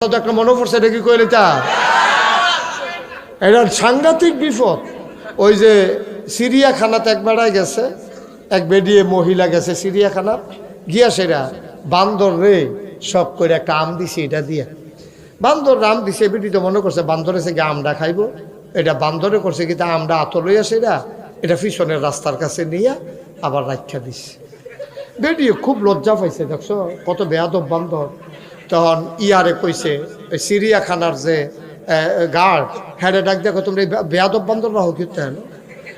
একটা মনে পড়ছে, এটা কি কইলে তা এটা সাংঘাতিক বিপদ। ওই যে চিড়িয়াখানাতে এক বেড়ায় গেছে, এক বেডিয়ে মহিলা গেছে চিড়িয়াখানা গিয়া, সেরা বান্দর রে সব করে একটা আম দিছে, এটা দিয়া বান্দর আম দিছে। বেটি তো মনে করছে বান্দরে সে গিয়ে আমটা খাইব, এটা বান্দরে করছে কি তা আমটা আত লইয়া সেরা এটা পিছনের রাস্তার কাছে নিয়ে আবার রাখা দিছে। বেডিয়ে খুব লজ্জা পাইছে, দেখছো কত বেয়াদব বান্দর। তখন ইয়ারে কইছে ওই চিড়িয়াখানার যে গার্ড, হ্যাঁ ডাক দেখো তোমরা বেয়াদব বান্দর রাহো কীর্তেন।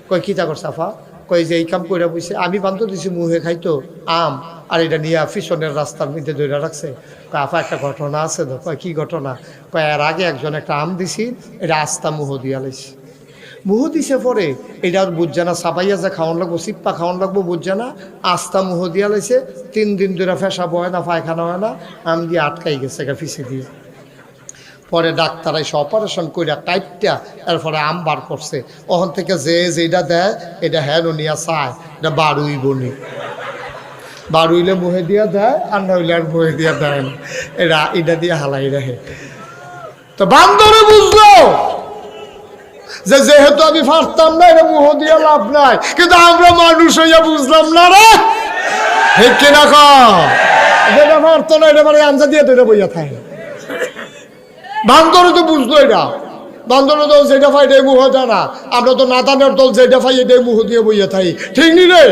কই কিতা কর সাফা, কই যে এই কাম করে বইছে, আমি বান্দর দিছি মুহে খাইতো আম, আর এটা নিয়ে পিছনের রাস্তার মধ্যে ধরে রাখছে। কয় আফা একটা ঘটনা আছে তো। কয় কি ঘটনা? কয় এর আগে একজন একটা আম দিছি, এটা আস্তা মুহ দিয়া লাইছে। মুহ দিছে পরে এটা আর বুঝছে না, সাবাইয়া যা খাওয়ান লাগবো, সিপ্পা খাওয়ান লাগবো বুঝছে না, আস্তা মুহ দিয়া লাইছে। 3 দিন ধরে পেশাব হয় না, পায়খানা হয় না, আম দিয়ে আটকাই গেছে পিছিয়ে দিয়ে। পরে ডাক্তার এসে অপারেশন কইরা কাইটটা এরপরে আম বার করছে। ওখান থেকে যে যেটা দেয় এটা হ্যাঁ নিয়া চায়, এটা বারুইব নি, বারুইলে মুহে দিয়া দেয়, আর নইলে আর মুহে দিয়া দেয় না, এটা দিয়ে হালাই রাখে। তো বান্দরে বুঝলো যে যেহেতু আমি পারতাম না, এটা মুহ দিয়া লাভ নাই, কিন্তু আমরা মানুষ হইয়া বুঝলাম না রে, ঠিক কিনা কম যেটা পারতো না এটা মানে আঞ্জা দিয়ে তো এটা বইয়া থাকে। বান্দরে তো বুঝলো এটা, বান্দরে তো যেটা পাই এটাই মুহ দেয় না, আমরা তো নাতানের দল যেটা পাই এটাই মুহ দিয়ে বইয়া থাকি, ঠিক নি রে?